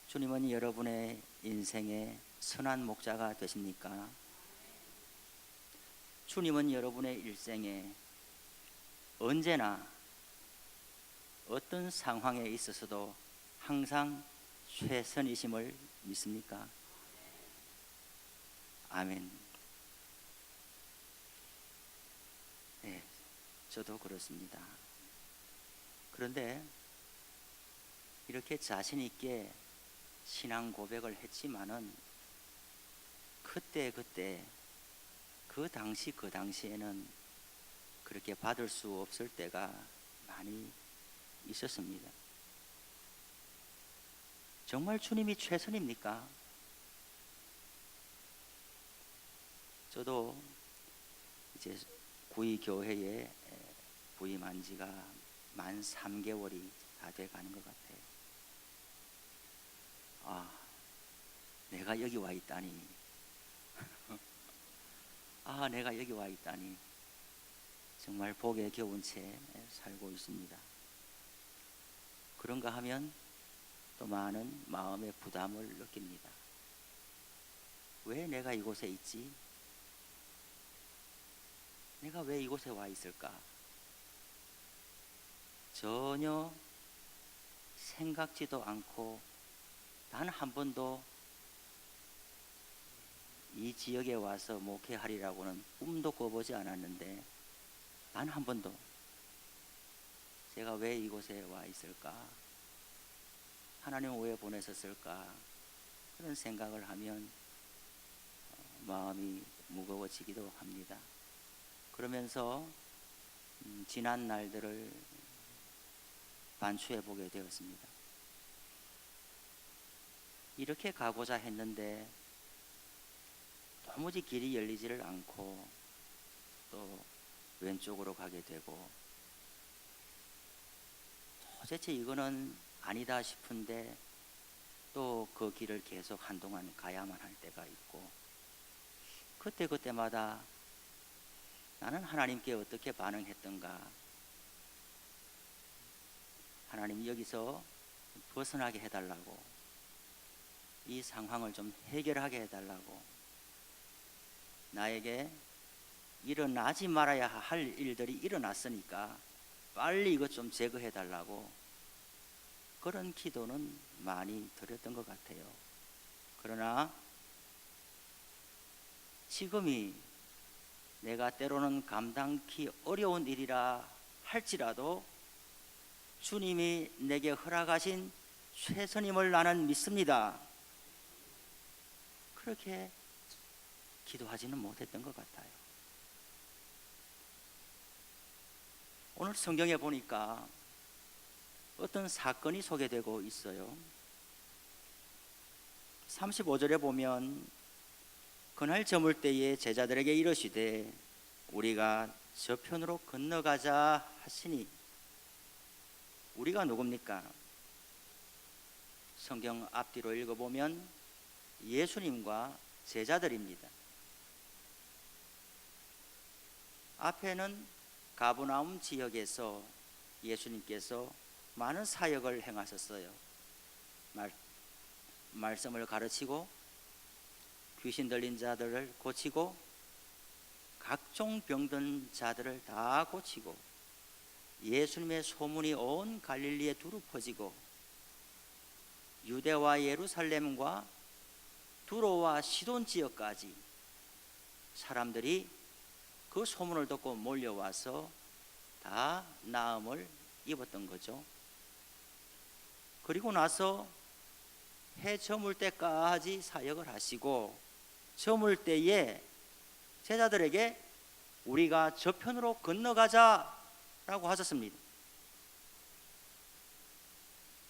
주님은 여러분의 인생의 선한 목자가 되십니까? 주님은 여러분의 일생에 언제나 어떤 상황에 있어서도 항상 최선이심을 믿습니까? 아멘. 네, 저도 그렇습니다. 그런데 이렇게 자신 있게 신앙 고백을 했지만은 그때 그 당시에는 그렇게 받을 수 없을 때가 많이 있었습니다. 정말 주님이 최선입니까? 저도 이제 구의 교회에 부임한 지가 만 3개월이 다 돼 가는 것 같아요. 내가 여기 와 있다니. 내가 여기 와 있다니. 정말 복에 겨운 채 살고 있습니다. 그런가 하면 또 많은 마음의 부담을 느낍니다. 왜 내가 이곳에 있지? 내가 왜 이곳에 와 있을까? 전혀 생각지도 않고 단 한 번도 이 지역에 와서 목회하리라고는 꿈도 꿔보지 않았는데 단 한 번도 제가 왜 이곳에 와 있을까? 하나님은 왜 보내셨을까? 그런 생각을 하면 마음이 무거워지기도 합니다. 그러면서 지난 날들을 반추해 보게 되었습니다. 이렇게 가고자 했는데 도무지 길이 열리지를 않고 또 왼쪽으로 가게 되고 도대체 이거는 아니다 싶은데 또 그 길을 계속 한동안 가야만 할 때가 있고 그때마다 나는 하나님께 어떻게 반응했던가, 하나님 여기서 벗어나게 해달라고, 이 상황을 좀 해결하게 해달라고, 나에게 일어나지 말아야 할 일들이 일어났으니까 빨리 이것 좀 제거해달라고 그런 기도는 많이 드렸던 것 같아요. 그러나 지금이 내가 때로는 감당하기 어려운 일이라 할지라도 주님이 내게 허락하신 최선임을 나는 믿습니다. 그렇게 기도하지는 못했던 것 같아요. 오늘 성경에 보니까 어떤 사건이 소개되고 있어요. 35절에 보면 그날 저물 때에 제자들에게 이르시되 우리가 저편으로 건너가자 하시니, 우리가 누굽니까? 성경 앞뒤로 읽어보면 예수님과 제자들입니다. 앞에는 가버나움 지역에서 예수님께서 많은 사역을 행하셨어요. 말씀을 가르치고 귀신 들린 자들을 고치고 각종 병든 자들을 다 고치고 예수님의 소문이 온 갈릴리에 두루 퍼지고 유대와 예루살렘과 두로와 시돈 지역까지 사람들이 그 소문을 듣고 몰려와서 다 나음을 입었던 거죠. 그리고 나서 해 저물 때까지 사역을 하시고 저물 때에 제자들에게 우리가 저편으로 건너가자라고 하셨습니다.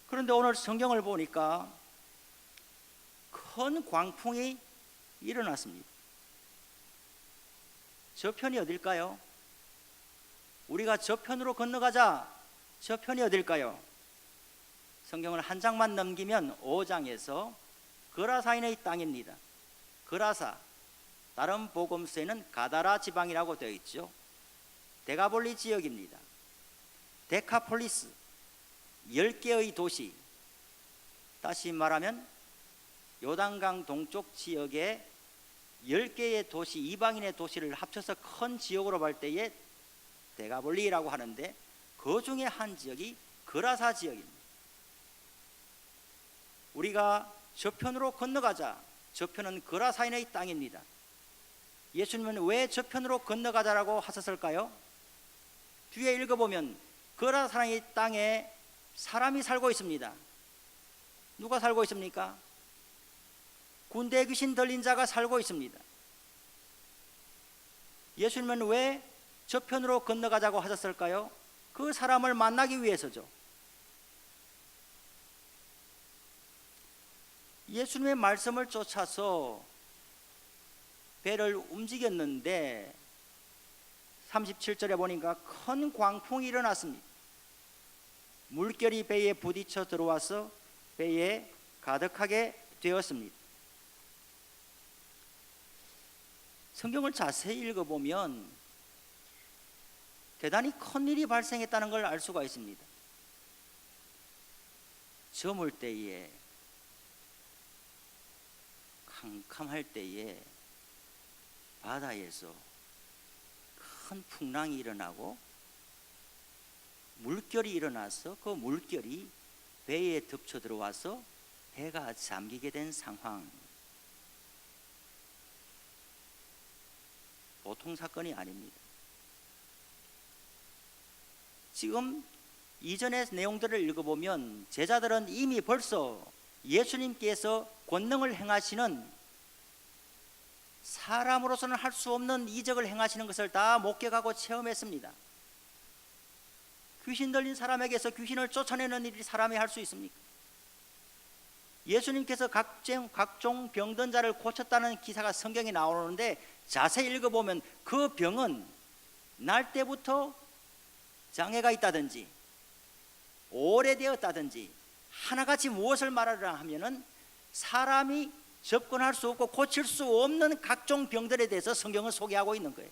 그런데 오늘 성경을 보니까 큰 광풍이 일어났습니다. 저편이 어딜까요? 우리가 저편으로 건너가자. 저편이 어딜까요? 성경을 한 장만 넘기면 5장에서 거라사인의 땅입니다. 거라사, 다른 복음서에는 가다라 지방이라고 되어 있죠. 데가볼리 지역입니다. 데카폴리스, 10개의 도시, 다시 말하면 요단강 동쪽 지역에 10개의 도시, 이방인의 도시를 합쳐서 큰 지역으로 볼 때에 데가볼리라고 하는데, 그 중에 한 지역이 그라사 지역입니다. 우리가 저편으로 건너가자. 저편은 그라사인의 땅입니다. 예수님은 왜 저편으로 건너가자라고 하셨을까요? 뒤에 읽어보면 그라사인의 땅에 사람이 살고 있습니다. 누가 살고 있습니까? 군대 귀신 들린 자가 살고 있습니다. 예수님은 왜 저편으로 건너가자고 하셨을까요? 그 사람을 만나기 위해서죠. 예수님의 말씀을 쫓아서 배를 움직였는데 37절에 보니까 큰 광풍이 일어났습니다. 물결이 배에 부딪혀 들어와서 배에 가득하게 되었습니다. 성경을 자세히 읽어보면 대단히 큰 일이 발생했다는 걸 알 수가 있습니다. 저물 때에, 캄캄할 때에 바다에서 큰 풍랑이 일어나고 물결이 일어나서 그 물결이 배에 덮쳐 들어와서 배가 잠기게 된 상황. 보통 사건이 아닙니다. 지금 이전의 내용들을 읽어보면 제자들은 이미 벌써 예수님께서 권능을 행하시는, 사람으로서는 할 수 없는 이적을 행하시는 것을 다 목격하고 체험했습니다. 귀신 들린 사람에게서 귀신을 쫓아내는 일이 사람이 할 수 있습니까? 예수님께서 각종 병든 자를 고쳤다는 기사가 성경에 나오는데 자세히 읽어보면 그 병은 날 때부터 장애가 있다든지 오래되었다든지 하나같이 무엇을 말하려 하면은 사람이 접근할 수 없고 고칠 수 없는 각종 병들에 대해서 성경을 소개하고 있는 거예요.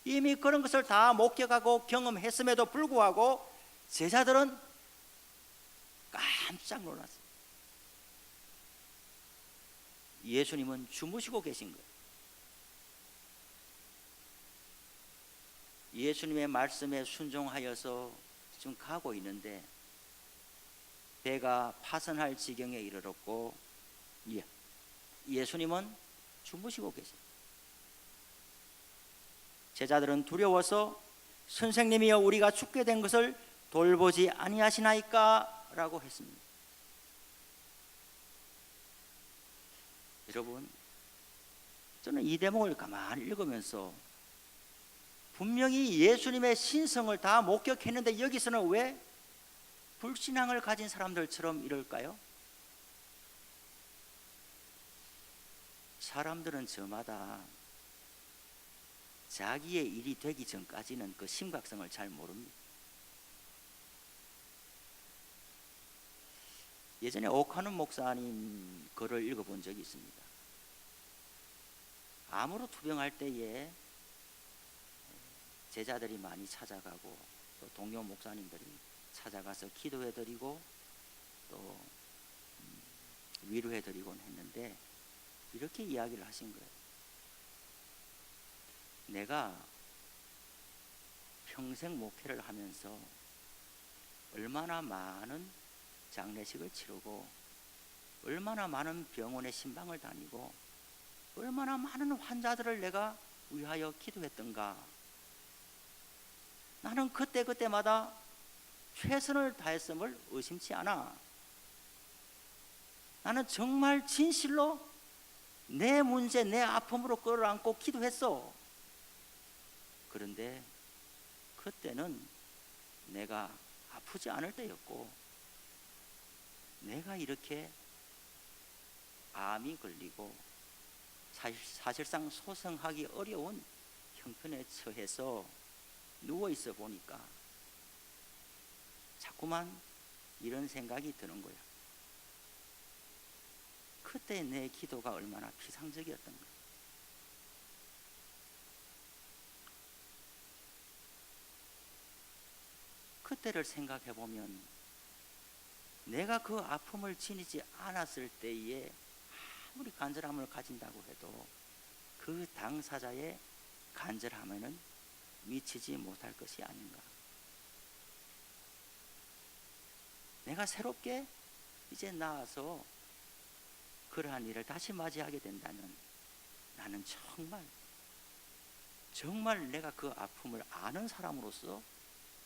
이미 그런 것을 다 목격하고 경험했음에도 불구하고 제자들은 깜짝 놀랐어요. 예수님은 주무시고 계신 거예요. 예수님의 말씀에 순종하여서 지금 가고 있는데 배가 파선할 지경에 이르렀고 예수님은 주무시고 계십니다. 제자들은 두려워서 선생님이여 우리가 죽게 된 것을 돌보지 아니하시나이까? 라고 했습니다. 여러분, 저는 이 대목을 가만히 읽으면서 분명히 예수님의 신성을 다 목격했는데 여기서는 왜 불신앙을 가진 사람들처럼 이럴까요? 사람들은 저마다 자기의 일이 되기 전까지는 그 심각성을 잘 모릅니다. 예전에 오카눈 목사님 글을 읽어본 적이 있습니다. 암으로 투병할 때에 제자들이 많이 찾아가고 또 동료 목사님들이 찾아가서 기도해드리고 또 위로해드리곤 했는데 이렇게 이야기를 하신 거예요. 내가 평생 목회를 하면서 얼마나 많은 장례식을 치르고 얼마나 많은 병원에 신방을 다니고 얼마나 많은 환자들을 내가 위하여 기도했던가. 나는 그때마다 최선을 다했음을 의심치 않아. 나는 정말 진실로 내 문제, 내 아픔으로 끌어안고 기도했어. 그런데 그때는 내가 아프지 않을 때였고 내가 이렇게 암이 걸리고 사실상 소생하기 어려운 형편에 처해서 누워있어 보니까 자꾸만 이런 생각이 드는 거야. 그때 내 기도가 얼마나 피상적이었던가. 그때를 생각해 보면 내가 그 아픔을 지니지 않았을 때에 아무리 간절함을 가진다고 해도 그 당사자의 간절함에는 미치지 못할 것이 아닌가. 내가 새롭게 이제 나와서 그러한 일을 다시 맞이하게 된다면 나는 정말 내가 그 아픔을 아는 사람으로서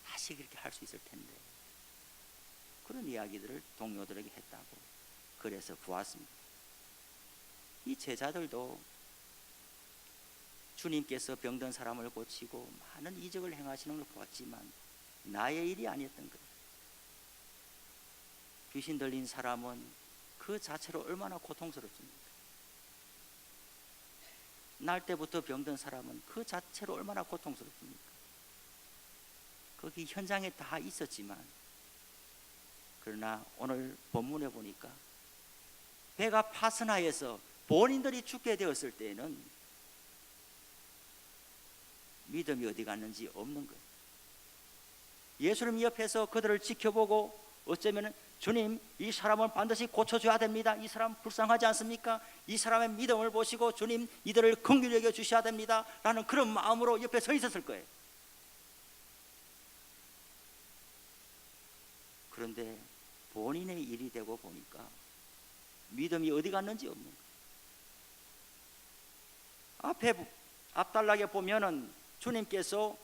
다시 그렇게 할 수 있을 텐데, 그런 이야기들을 동료들에게 했다고 그래서 보았습니다. 이 제자들도 주님께서 병든 사람을 고치고 많은 이적을 행하시는 걸 보았지만 나의 일이 아니었던 거예요. 귀신 들린 사람은 그 자체로 얼마나 고통스럽습니까? 날 때부터 병든 사람은 그 자체로 얼마나 고통스럽습니까? 거기 현장에 다 있었지만, 그러나 오늘 본문에 보니까 배가 파선하여서 본인들이 죽게 되었을 때에는 믿음이 어디 갔는지 없는 거예요. 예수님 옆에서 그들을 지켜보고 어쩌면 주님, 이 사람을 반드시 고쳐줘야 됩니다. 이 사람 불쌍하지 않습니까? 이 사람의 믿음을 보시고 주님, 이들을 긍휼히 여겨 주셔야 됩니다 라는 그런 마음으로 옆에 서 있었을 거예요. 그런데 본인의 일이 되고 보니까 믿음이 어디 갔는지 없는 거예요. 앞단락에 보면은 주님께서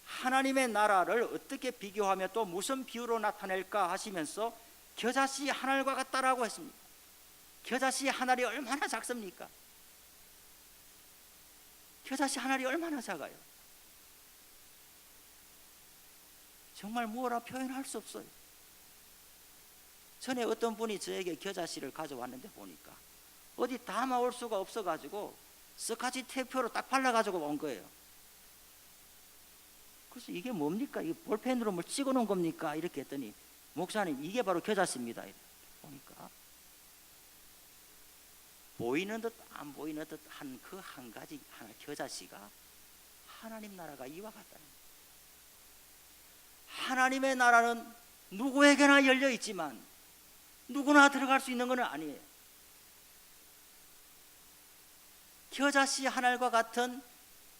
하나님의 나라를 어떻게 비교하며 또 무슨 비유로 나타낼까 하시면서 겨자씨 한 알과 같다라고 했습니다. 겨자씨 한 알이 얼마나 작습니까? 겨자씨 한 알이 얼마나 작아요? 정말 뭐라 표현할 수 없어요. 전에 어떤 분이 저에게 겨자씨를 가져왔는데 보니까 어디 담아올 수가 없어가지고 스카치 테이프로 딱 발라가지고 온 거예요. 그래서 이게 뭡니까? 이게 볼펜으로 뭘 찍어놓은 겁니까? 이렇게 했더니 목사님, 이게 바로 겨자씨입니다. 보니까 보이는 듯 안 보이는 듯 한 그 한 가지 하나 겨자씨가 하나님 나라가 이와 같다. 하나님의 나라는 누구에게나 열려 있지만 누구나 들어갈 수 있는 것은 아니에요. 겨자씨 한 알과 같은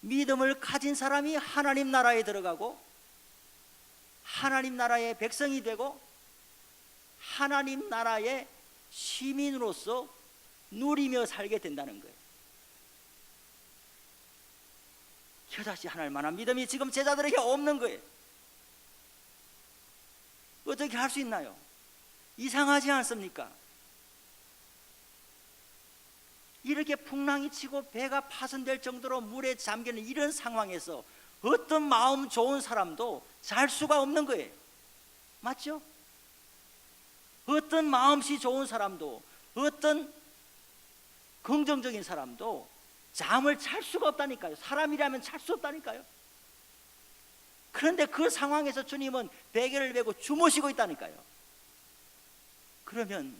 믿음을 가진 사람이 하나님 나라에 들어가고 하나님 나라의 백성이 되고 하나님 나라의 시민으로서 누리며 살게 된다는 거예요. 겨자씨 한 알만한 믿음이 지금 제자들에게 없는 거예요. 어떻게 할 수 있나요? 이상하지 않습니까? 이렇게 풍랑이 치고 배가 파손될 정도로 물에 잠기는 이런 상황에서 어떤 마음 좋은 사람도 잘 수가 없는 거예요. 맞죠? 어떤 마음씨 좋은 사람도, 어떤 긍정적인 사람도 잠을 잘 수가 없다니까요. 사람이라면 잘 수 없다니까요. 그런데 그 상황에서 주님은 베개를 메고 주무시고 있다니까요. 그러면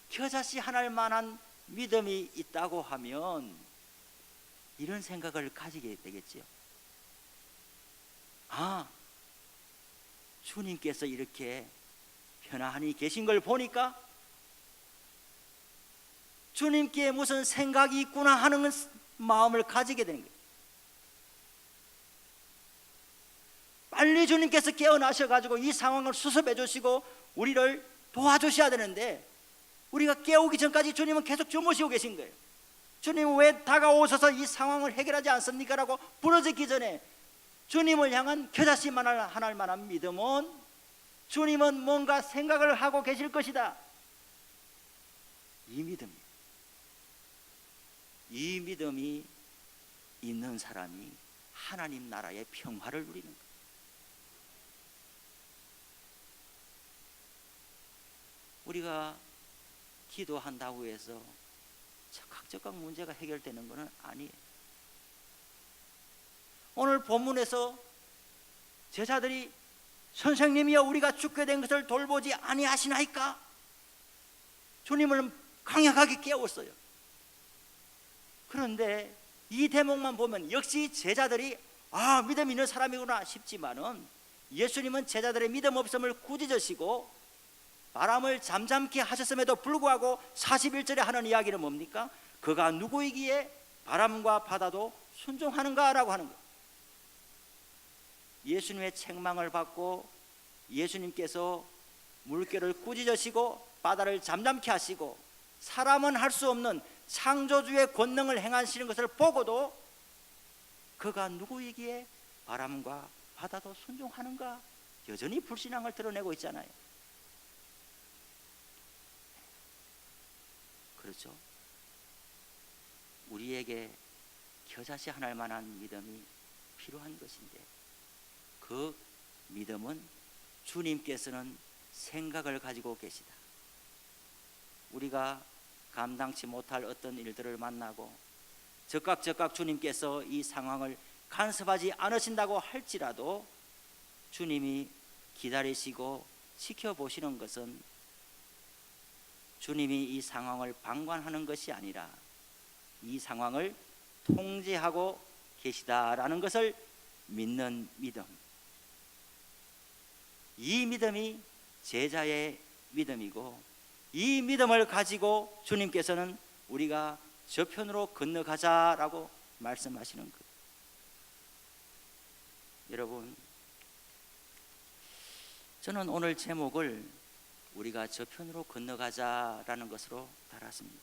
겨자씨 한 알만한 믿음이 있다고 하면 이런 생각을 가지게 되겠지요. 아, 주님께서 이렇게 편안히 계신 걸 보니까 주님께 무슨 생각이 있구나 하는 마음을 가지게 되는 거예요. 빨리 주님께서 깨어나셔가지고 이 상황을 수습해 주시고 우리를 도와주셔야 되는데 우리가 깨우기 전까지 주님은 계속 주무시고 계신 거예요. 주님은 왜 다가오셔서 이 상황을 해결하지 않습니까? 라고 부르짖기 전에 주님을 향한 겨자씨만 할 만한 믿음은 주님은 뭔가 생각을 하고 계실 것이다. 이 믿음이 있는 사람이 하나님 나라의 평화를 누리는 거예요. 우리가 기도한다고 해서 각각 문제가 해결되는 것은 아니에요. 오늘 본문에서 제자들이 선생님이여 우리가 죽게 된 것을 돌보지 아니하시나이까? 주님을 강력하게 깨웠어요. 그런데 이 대목만 보면 역시 제자들이 믿음 있는 사람이구나 싶지만은 예수님은 제자들의 믿음 없음을 꾸짖으시고 바람을 잠잠케 하셨음에도 불구하고 41절에 하는 이야기는 뭡니까? 그가 누구이기에 바람과 바다도 순종하는가라고 하는 거예요. 예수님의 책망을 받고 예수님께서 물결을 꾸짖으시고 바다를 잠잠케 하시고 사람은 할 수 없는 창조주의 권능을 행하시는 것을 보고도 그가 누구이기에 바람과 바다도 순종하는가? 여전히 불신앙을 드러내고 있잖아요. 그렇죠? 우리에게 겨자씨 하나 만한 믿음이 필요한 것인데 그 믿음은 주님께서는 생각을 가지고 계시다. 우리가 감당치 못할 어떤 일들을 만나고 즉각 주님께서 이 상황을 간섭하지 않으신다고 할지라도 주님이 기다리시고 지켜보시는 것은 주님이 이 상황을 방관하는 것이 아니라 이 상황을 통제하고 계시다라는 것을 믿는 믿음. 이 믿음이 제자의 믿음이고 이 믿음을 가지고 주님께서는 우리가 저편으로 건너가자라고 말씀하시는 것. 여러분, 저는 오늘 제목을 우리가 저편으로 건너가자라는 것으로 달았습니다.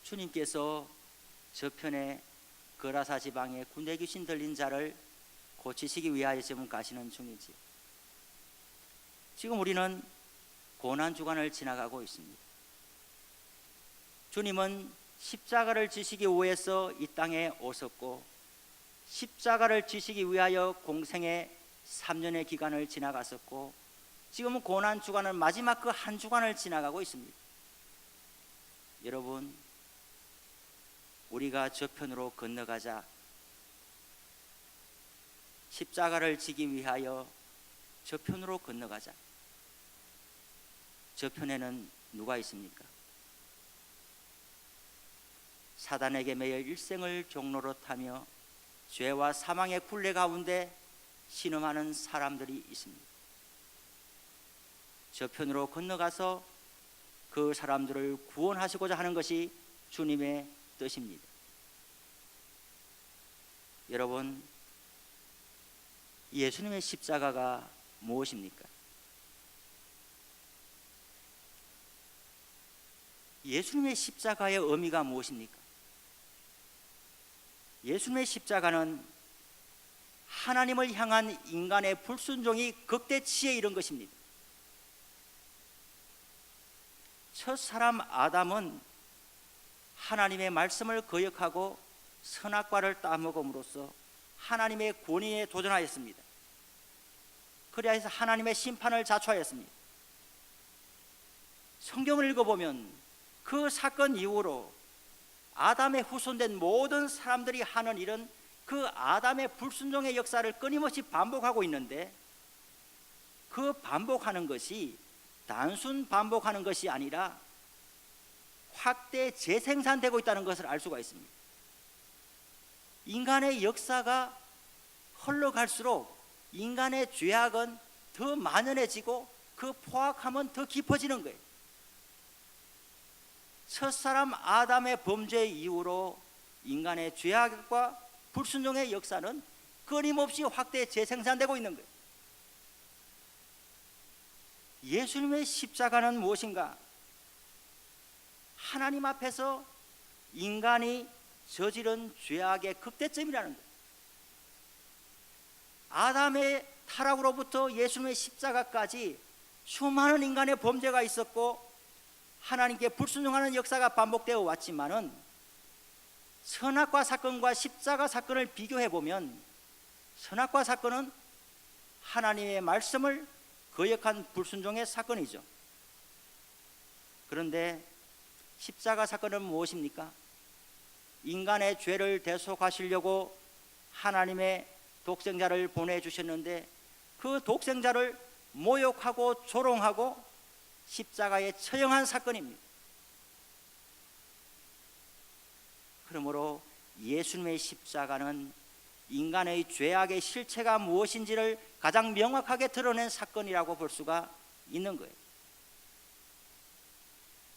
주님께서 저편에 거라사 지방에 군대 귀신 들린 자를 고치시기 위하여 지금 가시는 중이지. 지금 우리는 고난 주간을 지나가고 있습니다. 주님은 십자가를 지시기 위해서 이 땅에 오셨고 십자가를 지시기 위하여 공생의 3년의 기간을 지나갔었고 지금은 고난 주간을 마지막 그 한 주간을 지나가고 있습니다. 여러분, 우리가 저편으로 건너가자. 십자가를 지기 위하여 저편으로 건너가자. 저편에는 누가 있습니까? 사단에게 매여 일생을 종로로 타며 죄와 사망의 굴레 가운데 신음하는 사람들이 있습니다. 저편으로 건너가서 그 사람들을 구원하시고자 하는 것이 주님의 뜻입니다. 여러분, 예수님의 십자가가 무엇입니까? 예수님의 십자가의 의미가 무엇입니까? 예수님의 십자가는 하나님을 향한 인간의 불순종이 극대치에 이른 것입니다. 첫 사람 아담은 하나님의 말씀을 거역하고 선악과를 따먹음으로써 하나님의 권위에 도전하였습니다. 그래야 해서 하나님의 심판을 자초하였습니다. 성경을 읽어보면 그 사건 이후로 아담의 후손된 모든 사람들이 하는 일은 그 아담의 불순종의 역사를 끊임없이 반복하고 있는데 그 반복하는 것이 단순 반복하는 것이 아니라 확대 재생산되고 있다는 것을 알 수가 있습니다. 인간의 역사가 흘러갈수록 인간의 죄악은 더 만연해지고 그 포악함은 더 깊어지는 거예요. 첫사람 아담의 범죄 이후로 인간의 죄악과 불순종의 역사는 끊임없이 확대 재생산되고 있는 거예요. 예수님의 십자가는 무엇인가? 하나님 앞에서 인간이 저지른 죄악의 극대점이라는 거예요. 아담의 타락으로부터 예수님의 십자가까지 수많은 인간의 범죄가 있었고 하나님께 불순종하는 역사가 반복되어 왔지만은 선악과 사건과 십자가 사건을 비교해 보면 선악과 사건은 하나님의 말씀을 거역한 불순종의 사건이죠. 그런데 십자가 사건은 무엇입니까? 인간의 죄를 대속하시려고 하나님의 독생자를 보내주셨는데 그 독생자를 모욕하고 조롱하고 십자가에 처형한 사건입니다. 그러므로 예수님의 십자가는 인간의 죄악의 실체가 무엇인지를 가장 명확하게 드러낸 사건이라고 볼 수가 있는 거예요.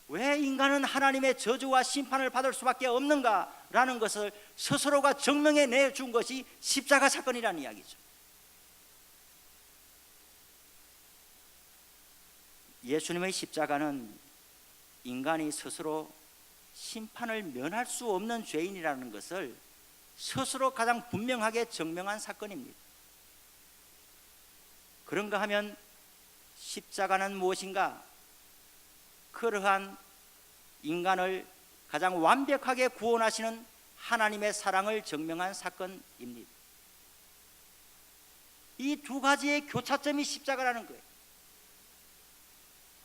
왜 인간은 하나님의 저주와 심판을 받을 수밖에 없는가라는 것을 스스로가 증명해 내준 것이 십자가 사건이라는 이야기죠. 예수님의 십자가는 인간이 스스로 심판을 면할 수 없는 죄인이라는 것을 스스로 가장 분명하게 증명한 사건입니다. 그런가 하면 십자가는 무엇인가? 그러한 인간을 가장 완벽하게 구원하시는 하나님의 사랑을 증명한 사건입니다. 이 두 가지의 교차점이 십자가라는 거예요.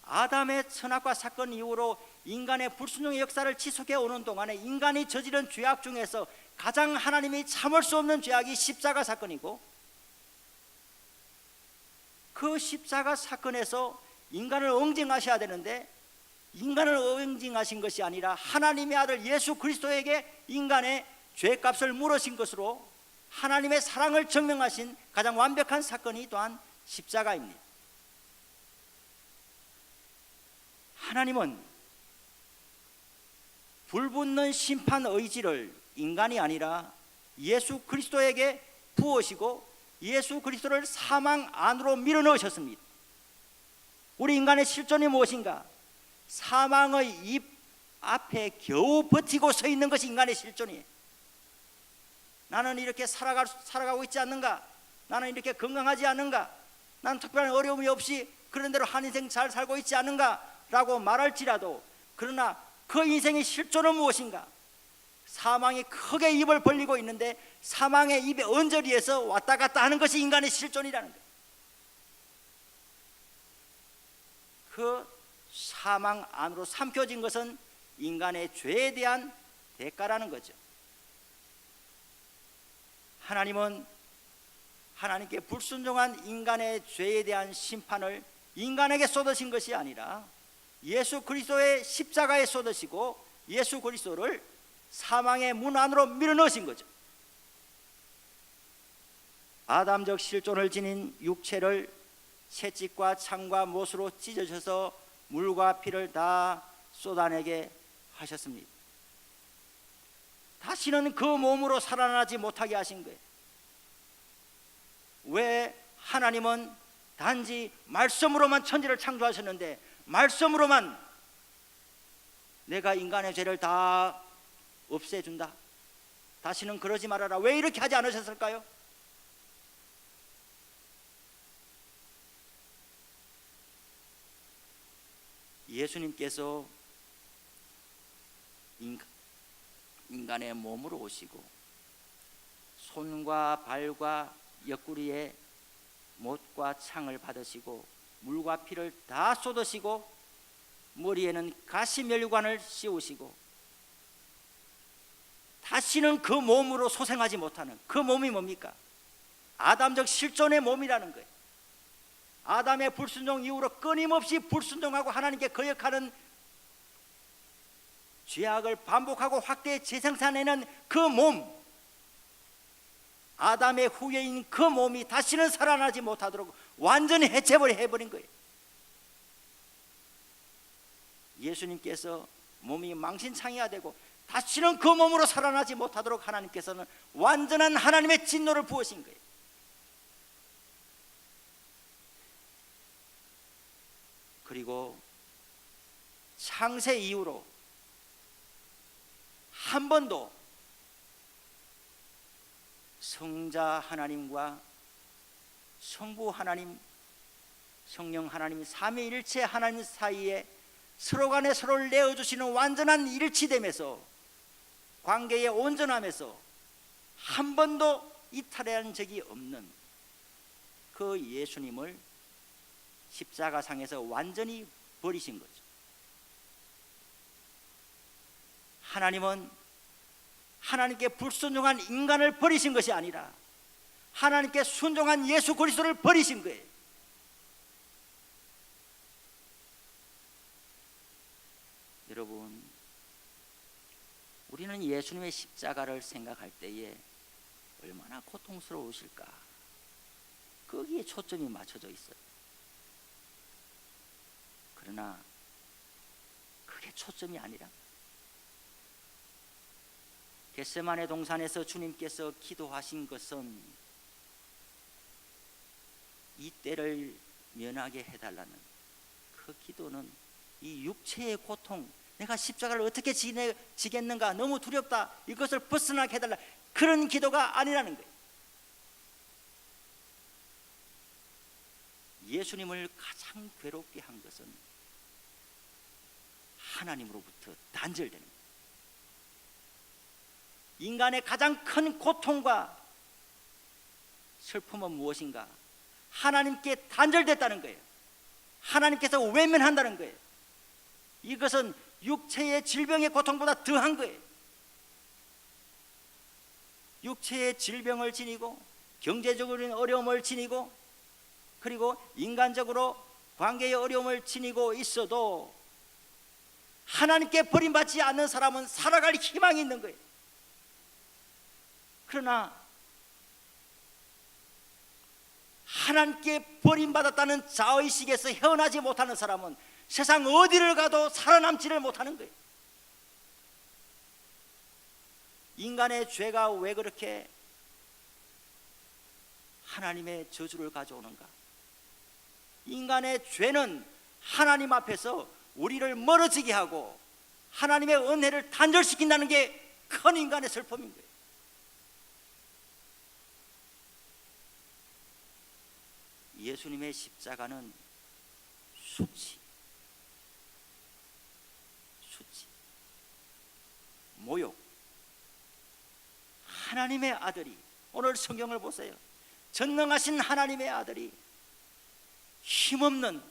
아담의 선악과 사건 이후로 인간의 불순종의 역사를 지속해 오는 동안에 인간이 저지른 죄악 중에서 가장 하나님이 참을 수 없는 죄악이 십자가 사건이고, 그 십자가 사건에서 인간을 응징하셔야 되는데 인간을 응징하신 것이 아니라 하나님의 아들 예수 그리스도에게 인간의 죄값을 물으신 것으로 하나님의 사랑을 증명하신 가장 완벽한 사건이 또한 십자가입니다. 하나님은 불붙는 심판 의지를 인간이 아니라 예수 그리스도에게 부으시고 예수 그리스도를 사망 안으로 밀어넣으셨습니다. 우리 인간의 실존이 무엇인가? 사망의 입 앞에 겨우 버티고 서 있는 것이 인간의 실존이에요. 나는 이렇게 살아가고 있지 않는가? 나는 이렇게 건강하지 않는가? 나는 특별한 어려움이 없이 그런 대로 한 인생 잘 살고 있지 않는가? 라고 말할지라도, 그러나 그 인생의 실존은 무엇인가? 사망이 크게 입을 벌리고 있는데 사망의 입의 언저리에서 왔다 갔다 하는 것이 인간의 실존이라는 거예요. 그 사망 안으로 삼켜진 것은 인간의 죄에 대한 대가라는 거죠. 하나님은 하나님께 불순종한 인간의 죄에 대한 심판을 인간에게 쏟으신 것이 아니라 예수 그리스도의 십자가에 쏟으시고 예수 그리스도를 사망의 문 안으로 밀어넣으신 거죠. 아담적 실존을 지닌 육체를 채찍과 창과 못으로 찢으셔서 물과 피를 다 쏟아내게 하셨습니다. 다시는 그 몸으로 살아나지 못하게 하신 거예요. 왜? 하나님은 단지 말씀으로만 천지를 창조하셨는데 말씀으로만 내가 인간의 죄를 다 없애준다, 다시는 그러지 말아라, 왜 이렇게 하지 않으셨을까요? 예수님께서 인간의 몸으로 오시고 손과 발과 옆구리에 못과 창을 받으시고 물과 피를 다 쏟으시고 머리에는 가시면류관을 씌우시고 다시는 그 몸으로 소생하지 못하는 그 몸이 뭡니까? 아담적 실존의 몸이라는 거예요. 아담의 불순종 이후로 끊임없이 불순종하고 하나님께 거역하는 죄악을 반복하고 확대 재생산해낸 그 몸, 아담의 후예인 그 몸이 다시는 살아나지 못하도록 완전히 해체해버린 거예요. 예수님께서 몸이 망신창이가 되고 다시는 그 몸으로 살아나지 못하도록 하나님께서는 완전한 하나님의 진노를 부으신 거예요. 그리고 창세 이후로 한 번도 성자 하나님과 성부 하나님, 성령 하나님, 삼위일체 하나님 사이에 서로 간에 서로를 내어주시는 완전한 일치됨에서 관계의 온전함에서 한 번도 이탈한 적이 없는 그 예수님을 십자가상에서 완전히 버리신 거죠. 하나님은 하나님께 불순종한 인간을 버리신 것이 아니라 하나님께 순종한 예수 그리스도를 버리신 거예요. 여러분, 우리는 예수님의 십자가를 생각할 때에 얼마나 고통스러우실까? 거기에 초점이 맞춰져 있어요. 그러나 그게 초점이 아니라 겟세마네 동산에서 주님께서 기도하신 것은 이 때를 면하게 해달라는 그 기도는 이 육체의 고통, 내가 십자가를 어떻게 지겠는가, 너무 두렵다, 이것을 벗어나게 해달라, 그런 기도가 아니라는 거예요. 예수님을 가장 괴롭게 한 것은 하나님으로부터 단절되는 거예요. 인간의 가장 큰 고통과 슬픔은 무엇인가? 하나님께 단절됐다는 거예요. 하나님께서 외면한다는 거예요. 이것은 육체의 질병의 고통보다 더한 거예요. 육체의 질병을 지니고 경제적으로는 어려움을 지니고 그리고 인간적으로 관계의 어려움을 지니고 있어도 하나님께 버림받지 않는 사람은 살아갈 희망이 있는 거예요. 그러나 하나님께 버림받았다는 자의식에서 헤어나지 못하는 사람은 세상 어디를 가도 살아남지를 못하는 거예요. 인간의 죄가 왜 그렇게 하나님의 저주를 가져오는가? 인간의 죄는 하나님 앞에서 우리를 멀어지게 하고 하나님의 은혜를 단절시킨다는 게 큰 인간의 슬픔인 거예요. 예수님의 십자가는 수치, 모욕. 하나님의 아들이, 오늘 성경을 보세요. 전능하신 하나님의 아들이 힘없는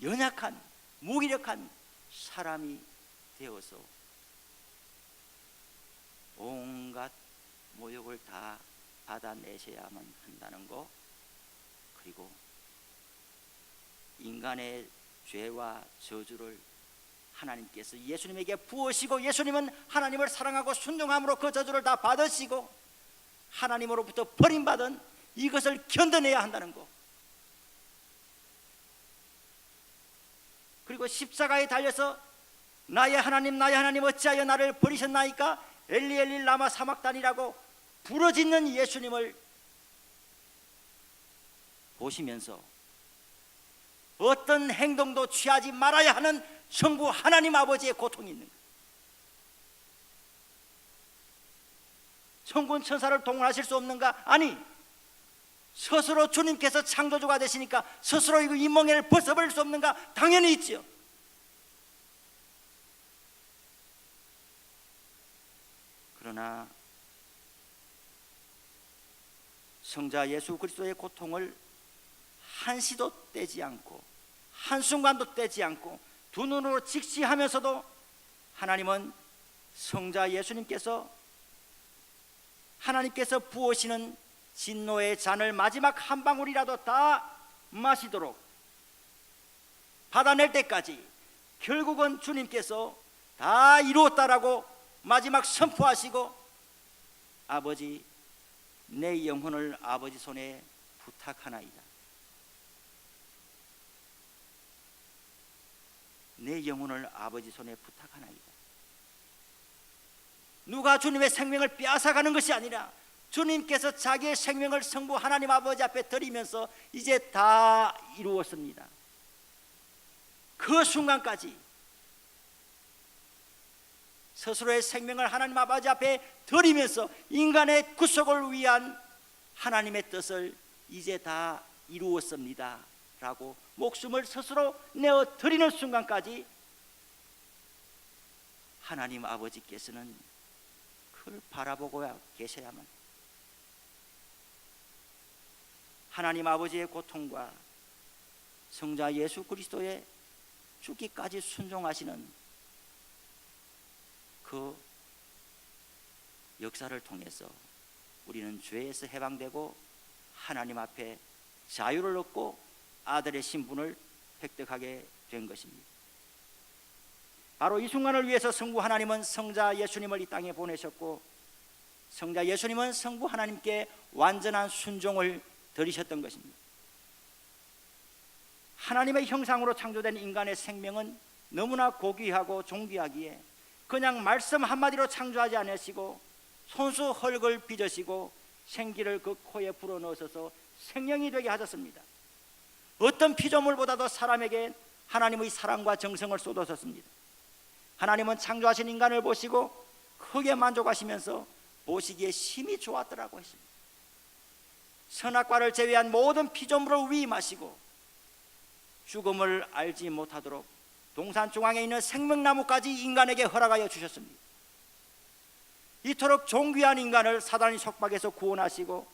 연약한 무기력한 사람이 되어서 온갖 모욕을 다 받아내셔야만 한다는 거, 그리고 인간의 죄와 저주를 하나님께서 예수님에게 부으시고 예수님은 하나님을 사랑하고 순종함으로 그 저주를 다 받으시고 하나님으로부터 버림받은 이것을 견뎌내야 한다는 거, 그리고 십자가에 달려서 나의 하나님 어찌하여 나를 버리셨나이까 엘리 엘리 라마 사막단이라고 부르짖는 예수님을 보시면서 어떤 행동도 취하지 말아야 하는 성부 하나님 아버지의 고통이 있는 거예요. 천군 천사를 동원하실 수 없는가? 아니, 스스로 주님께서 창조주가 되시니까 스스로 이 멍에를 벗어버릴 수 없는가? 당연히 있죠. 그러나 성자 예수 그리스도의 고통을 한시도 떼지 않고 한순간도 떼지 않고 두 눈으로 직시하면서도 하나님은 성자 예수님께서 하나님께서 부으시는 진노의 잔을 마지막 한 방울이라도 다 마시도록 받아낼 때까지 결국은 주님께서 다 이루었다라고 마지막 선포하시고, 아버지 내 영혼을 아버지 손에 부탁하나이다. 내 영혼을 아버지 손에 부탁하나이다. 누가 주님의 생명을 빼앗아가는 것이 아니라 주님께서 자기의 생명을 성부 하나님 아버지 앞에 드리면서 이제 다 이루었습니다. 그 순간까지 스스로의 생명을 하나님 아버지 앞에 드리면서 인간의 구속을 위한 하나님의 뜻을 이제 다 이루었습니다 라고 목숨을 스스로 내어 드리는 순간까지 하나님 아버지께서는 그걸 바라보고 계셔야만, 하나님 아버지의 고통과 성자 예수 그리스도의 죽기까지 순종하시는 그 역사를 통해서 우리는 죄에서 해방되고 하나님 앞에 자유를 얻고 아들의 신분을 획득하게 된 것입니다. 바로 이 순간을 위해서 성부 하나님은 성자 예수님을 이 땅에 보내셨고, 성자 예수님은 성부 하나님께 완전한 순종을 들이셨던 것입니다. 하나님의 형상으로 창조된 인간의 생명은 너무나 고귀하고 존귀하기에 그냥 말씀 한마디로 창조하지 않으시고 손수 흙을 빚으시고 생기를 그 코에 불어넣으셔서 생명이 되게 하셨습니다. 어떤 피조물보다도 사람에게 하나님의 사랑과 정성을 쏟으셨습니다. 하나님은 창조하신 인간을 보시고 크게 만족하시면서 보시기에 심히 좋았더라고 했습니다. 선악과를 제외한 모든 피조물을 위임하시고 죽음을 알지 못하도록 동산 중앙에 있는 생명나무까지 인간에게 허락하여 주셨습니다. 이토록 존귀한 인간을 사단의 속박에서 구원하시고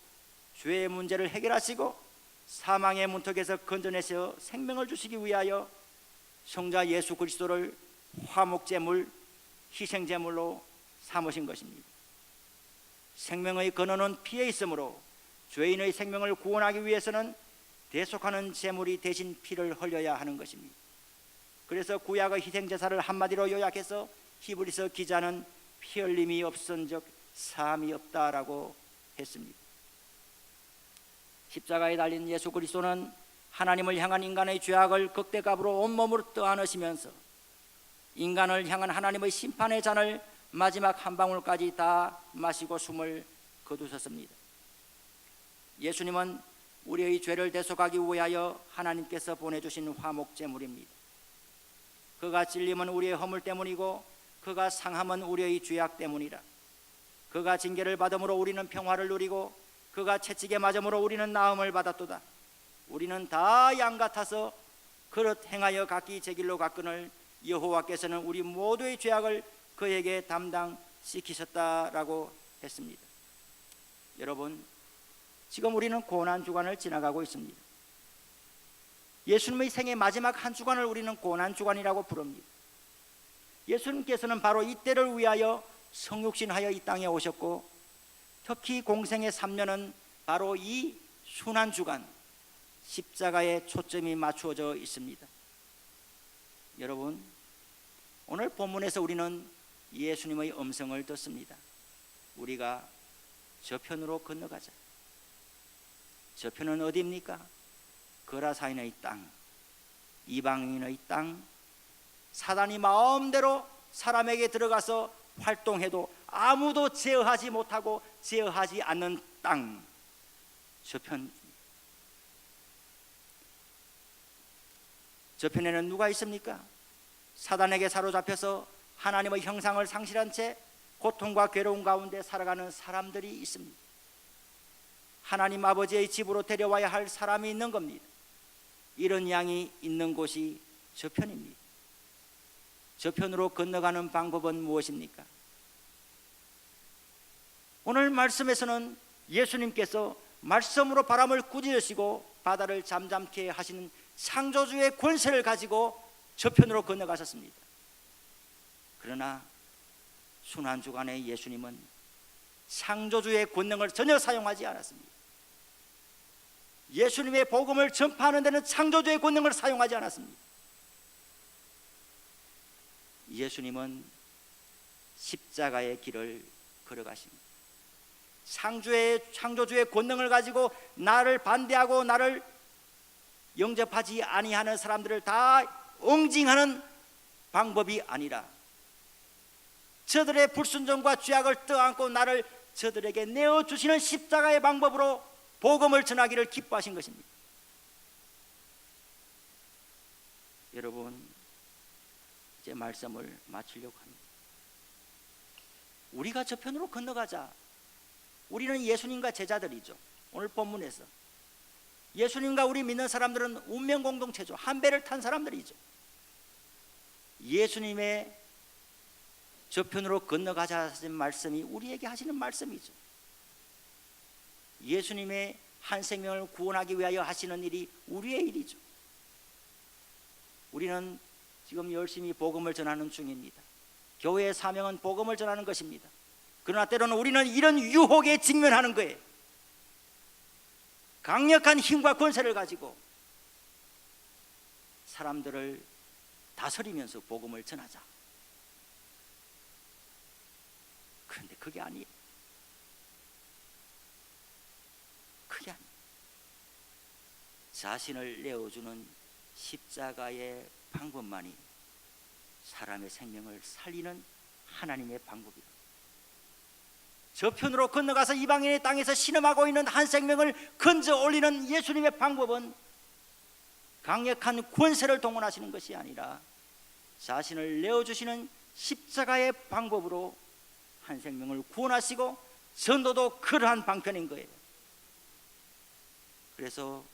죄의 문제를 해결하시고 사망의 문턱에서 건져내서 생명을 주시기 위하여 성자 예수 그리스도를 화목제물, 희생제물로 삼으신 것입니다. 생명의 근원은 피에 있으므로 죄인의 생명을 구원하기 위해서는 대속하는 제물이 대신 피를 흘려야 하는 것입니다. 그래서 구약의 희생제사를 한마디로 요약해서 히브리서 기자는 피 흘림이 없은즉 사함이 없다라고 했습니다. 십자가에 달린 예수 그리스도는 하나님을 향한 인간의 죄악을 극대값으로 온몸으로 떠안으시면서 인간을 향한 하나님의 심판의 잔을 마지막 한 방울까지 다 마시고 숨을 거두셨습니다. 예수님은 우리의 죄를 대속하기 위하여 하나님께서 보내주신 화목제물입니다. 그가 찔림은 우리의 허물 때문이고 그가 상함은 우리의 죄악 때문이라. 그가 징계를 받음으로 우리는 평화를 누리고 그가 채찍에 맞음으로 우리는 나음을 받았도다. 우리는 다 양 같아서 그릇 행하여 각기 제 길로 갔거늘 여호와께서는 우리 모두의 죄악을 그에게 담당시키셨다라고 했습니다. 여러분, 지금 우리는 고난주간을 지나가고 있습니다. 예수님의 생의 마지막 한 주간을 우리는 고난주간이라고 부릅니다. 예수님께서는 바로 이때를 위하여 성육신하여 이 땅에 오셨고 특히 공생의 3년은 바로 이 순환주간 십자가에 초점이 맞추어져 있습니다. 여러분, 오늘 본문에서 우리는 예수님의 음성을 듣습니다. 우리가 저편으로 건너가자. 저편은 어디입니까? 거라사인의 땅, 이방인의 땅, 사단이 마음대로 사람에게 들어가서 활동해도 아무도 제어하지 못하고 제어하지 않는 땅, 저편에는 누가 있습니까? 사단에게 사로잡혀서 하나님의 형상을 상실한 채 고통과 괴로움 가운데 살아가는 사람들이 있습니다. 하나님 아버지의 집으로 데려와야 할 사람이 있는 겁니다. 이런 양이 있는 곳이 저편입니다. 저편으로 건너가는 방법은 무엇입니까? 오늘 말씀에서는 예수님께서 말씀으로 바람을 꾸짖으시고 바다를 잠잠케 하시는 창조주의 권세를 가지고 저편으로 건너가셨습니다. 그러나 순환주간에 예수님은 창조주의 권능을 전혀 사용하지 않았습니다. 예수님의 복음을 전파하는 데는 창조주의 권능을 사용하지 않았습니다. 예수님은 십자가의 길을 걸어가십니다. 창조주의 권능을 가지고 나를 반대하고 나를 영접하지 아니하는 사람들을 다 응징하는 방법이 아니라 저들의 불순종과 죄악을 떠안고 나를 저들에게 내어주시는 십자가의 방법으로 복음을 전하기를 기뻐하신 것입니다. 여러분, 이제 말씀을 마치려고 합니다. 우리가 저편으로 건너가자. 우리는 예수님과 제자들이죠. 오늘 본문에서 예수님과 우리 믿는 사람들은 운명 공동체죠. 한 배를 탄 사람들이죠. 예수님의 저편으로 건너가자 하신 말씀이 우리에게 하시는 말씀이죠. 예수님의 한 생명을 구원하기 위하여 하시는 일이 우리의 일이죠. 우리는 지금 열심히 복음을 전하는 중입니다. 교회의 사명은 복음을 전하는 것입니다. 그러나 때로는 우리는 이런 유혹에 직면하는 거예요. 강력한 힘과 권세를 가지고 사람들을 다스리면서 복음을 전하자. 그런데 그게 아니에요. 그게 아니에요. 자신을 내어주는 십자가의 방법만이 사람의 생명을 살리는 하나님의 방법이다. 저편으로 건너가서 이방인의 땅에서 신음하고 있는 한 생명을 건져 올리는 예수님의 방법은 강력한 권세를 동원하시는 것이 아니라 자신을 내어주시는 십자가의 방법으로 한 생명을 구원하시고, 전도도 그러한 방편인 거예요. 그래서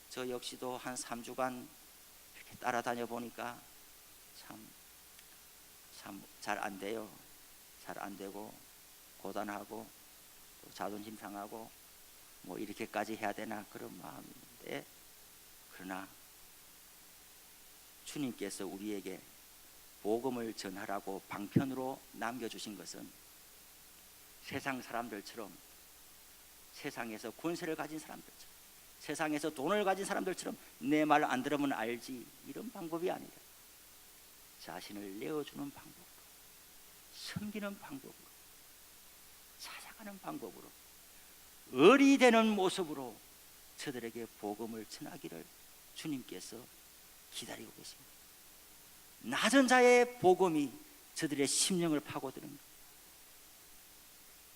저 역시도 한 3주간 이렇게 따라다녀 보니까 참 잘 안 돼요. 잘 안 되고 고단하고 또 자존심 상하고 뭐 이렇게까지 해야 되나 그런 마음인데, 그러나 주님께서 우리에게 복음을 전하라고 방편으로 남겨주신 것은 세상 사람들처럼, 세상에서 권세를 가진 사람들처럼, 세상에서 돈을 가진 사람들처럼 내 말 안 들으면 알지 이런 방법이 아니라 자신을 내어주는 방법으로, 섬기는 방법으로, 찾아가는 방법으로, 어리되는 모습으로 저들에게 복음을 전하기를 주님께서 기다리고 계십니다. 낮은 자의 복음이 저들의 심령을 파고드는 것.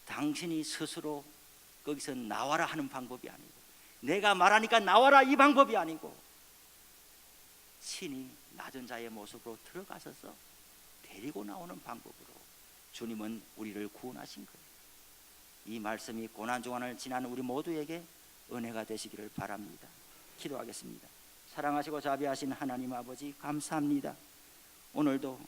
당신이 스스로 거기서 나와라 하는 방법이 아니고, 내가 말하니까 나와라 이 방법이 아니고, 친히 낮은 자의 모습으로 들어가셔서 데리고 나오는 방법으로 주님은 우리를 구원하신 거예요. 이 말씀이 고난중환을 지나는 우리 모두에게 은혜가 되시기를 바랍니다. 기도하겠습니다. 사랑하시고 자비하신 하나님 아버지, 감사합니다. 오늘도